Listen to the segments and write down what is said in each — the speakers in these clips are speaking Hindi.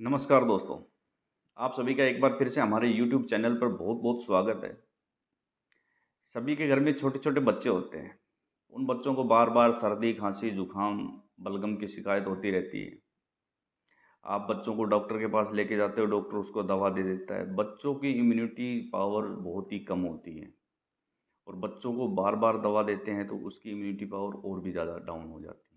नमस्कार दोस्तों, आप सभी का एक बार फिर से हमारे YouTube चैनल पर बहुत-बहुत स्वागत है। सभी के घर में छोटे-छोटे बच्चे होते हैं। उन बच्चों को बार-बार सर्दी, खाँसी, जुकाम, बलगम की शिकायत होती रहती है। आप बच्चों को डॉक्टर के पास लेके जाते हो, डॉक्टर उसको दवा दे देता है। बच्चों की इम्यूनिटी पावर बहुत ही कम होती है और बच्चों को बार-बार दवा देते हैं तो उसकी इम्यूनिटी पावर और भी ज़्यादा डाउन हो जाती है।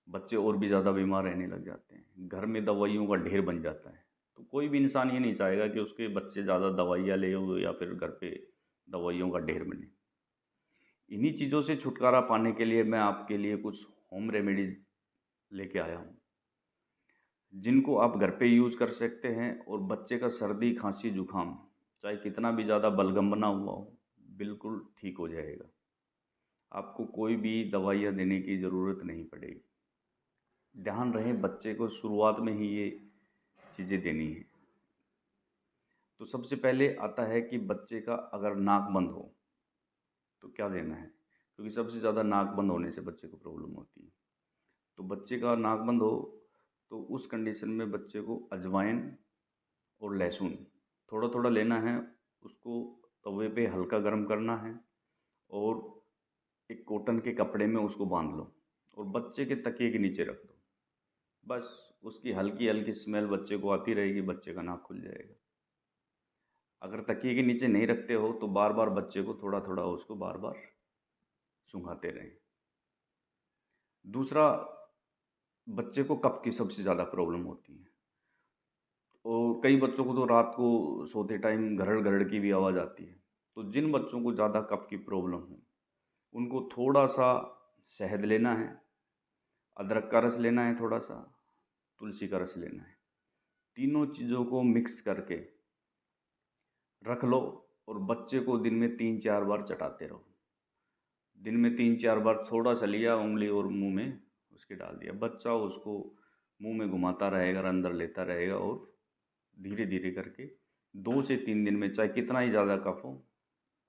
बच्चे और भी ज़्यादा बीमार रहने लग जाते हैं। घर में दवाइयों का ढेर बन जाता है। तो कोई भी इंसान ये नहीं चाहेगा कि उसके बच्चे ज़्यादा दवाइयाँ ले हो या फिर घर पे दवाइयों का ढेर बने। इन्हीं चीज़ों से छुटकारा पाने के लिए मैं आपके लिए कुछ होम रेमेडीज़ लेके आया हूँ, जिनको आप घर पे यूज़ कर सकते हैं और बच्चे का सर्दी, खाँसी, जुकाम चाहे कितना भी ज़्यादा बलगम बना हुआ हो, बिल्कुल ठीक हो जाएगा। आपको कोई भी दवाइयाँ देने की ज़रूरत नहीं पड़ेगी। ध्यान रहे बच्चे को शुरुआत में ही ये चीज़ें देनी है। तो सबसे पहले आता है कि बच्चे का अगर नाक बंद हो तो क्या देना है, क्योंकि सबसे ज़्यादा नाक बंद होने से बच्चे को प्रॉब्लम होती है। तो बच्चे का नाक बंद हो तो उस कंडीशन में बच्चे को अजवाइन और लहसुन थोड़ा थोड़ा लेना है। उसको तवे पे हल्का गर्म करना है और एक कॉटन के कपड़े में उसको बांध लो और बच्चे के तकिए के नीचे रख दो। बस उसकी हल्की हल्की स्मेल बच्चे को आती रहेगी, बच्चे का नाक खुल जाएगा। अगर तकिए के नीचे नहीं रखते हो तो बार बार बच्चे को थोड़ा थोड़ा उसको बार बार सुंघाते रहें। दूसरा, बच्चे को कफ की सबसे ज़्यादा प्रॉब्लम होती है और कई बच्चों को तो रात को सोते टाइम घरड़ घरड़ की भी आवाज़ आती है। तो जिन बच्चों को ज़्यादा कफ की प्रॉब्लम है उनको थोड़ा सा शहद लेना है, अदरक का रस लेना है, थोड़ा सा तुलसी का रस लेना है। तीनों चीज़ों को मिक्स करके रख लो और बच्चे को दिन में 3-4 बार चटाते रहो। दिन में 3-4 बार थोड़ा सा लिया उंगली और मुंह में उसके डाल दिया, बच्चा उसको मुंह में घुमाता रहेगा और अंदर लेता रहेगा और धीरे धीरे करके 2 से 3 दिन में चाहे कितना ही ज़्यादा कफ हो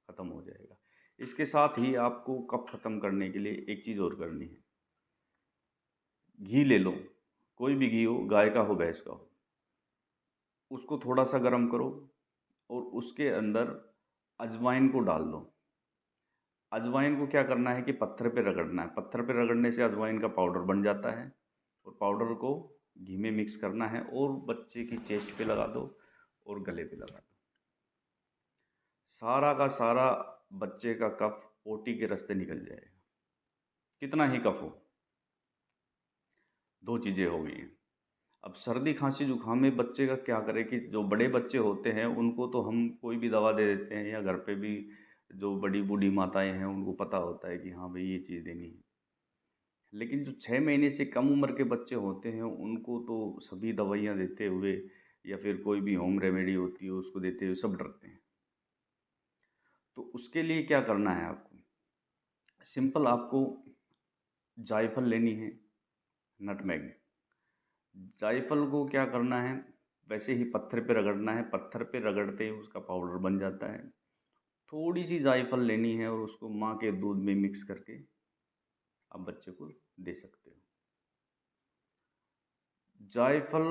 ख़त्म हो जाएगा। इसके साथ ही आपको कफ ख़त्म करने के लिए एक चीज़ और करनी है। घी ले लो, कोई भी घी हो, गाय का हो, भैंस का हो, उसको थोड़ा सा गर्म करो और उसके अंदर अजवाइन को डाल दो। अजवाइन को क्या करना है कि पत्थर पे रगड़ना है। पत्थर पे रगड़ने से अजवाइन का पाउडर बन जाता है और पाउडर को घी में मिक्स करना है और बच्चे की चेस्ट पे लगा दो और गले पे लगा दो। सारा का सारा बच्चे का कफ ओटी के रास्ते निकल जाएगा, कितना ही कफ हो। दो चीज़ें हो गई हैं। अब सर्दी खांसी जुकाम में बच्चे का क्या करें कि जो बड़े बच्चे होते हैं उनको तो हम कोई भी दवा दे देते हैं या घर पे भी जो बड़ी बूढ़ी माताएं हैं उनको पता होता है कि हाँ भाई ये चीज़ देनी है। लेकिन जो 6 महीने से कम उम्र के बच्चे होते हैं उनको तो सभी दवाइयाँ देते हुए या फिर कोई भी होम रेमेडी होती है उसको देते हुए सब डरते हैं। तो उसके लिए क्या करना है आपको, सिंपल आपको जायफल लेनी है, नटमेग। जायफल को क्या करना है, वैसे ही पत्थर पे रगड़ना है, पत्थर पे रगड़ते ही उसका पाउडर बन जाता है। थोड़ी सी जायफल लेनी है और उसको माँ के दूध में मिक्स करके आप बच्चे को दे सकते हो। जायफल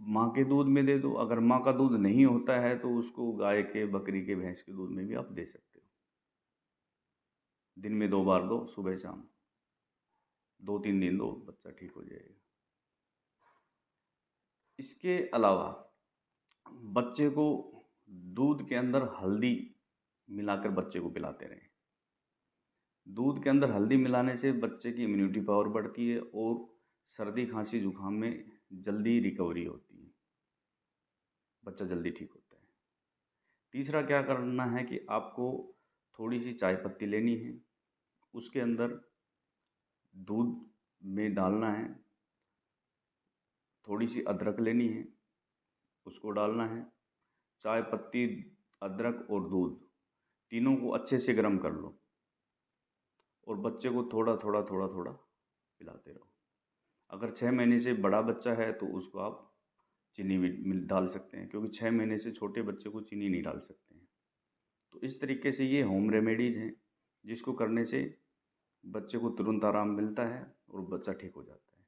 माँ के दूध में दे दो, अगर माँ का दूध नहीं होता है तो उसको गाय के, बकरी के, भैंस के दूध में भी आप दे सकते हो। दिन में 2 बार दो, सुबह शाम। 2-3 दिन दो, बच्चा ठीक हो जाएगा। इसके अलावा बच्चे को दूध के अंदर हल्दी मिलाकर बच्चे को पिलाते रहें। दूध के अंदर हल्दी मिलाने से बच्चे की इम्यूनिटी पावर बढ़ती है और सर्दी खांसी जुकाम में जल्दी रिकवरी होती है, बच्चा जल्दी ठीक होता है। तीसरा क्या करना है कि आपको थोड़ी सी चाय पत्ती लेनी है, उसके अंदर दूध में डालना है, थोड़ी सी अदरक लेनी है, उसको डालना है। चाय पत्ती, अदरक और दूध तीनों को अच्छे से गर्म कर लो और बच्चे को थोड़ा थोड़ा थोड़ा थोड़ा पिलाते रहो। अगर 6 महीने से बड़ा बच्चा है तो उसको आप चीनी भी डाल सकते हैं, क्योंकि 6 महीने से छोटे बच्चे को चीनी नहीं डाल सकते हैं। तो इस तरीके से ये होम रेमेडीज़ हैं जिसको करने से बच्चे को तुरंत आराम मिलता है और बच्चा ठीक हो जाता है।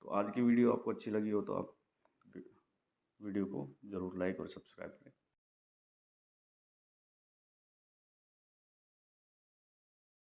तो तो आज की वीडियो आपको अच्छी लगी हो तो आप वीडियो को ज़रूर लाइक और सब्सक्राइब करें।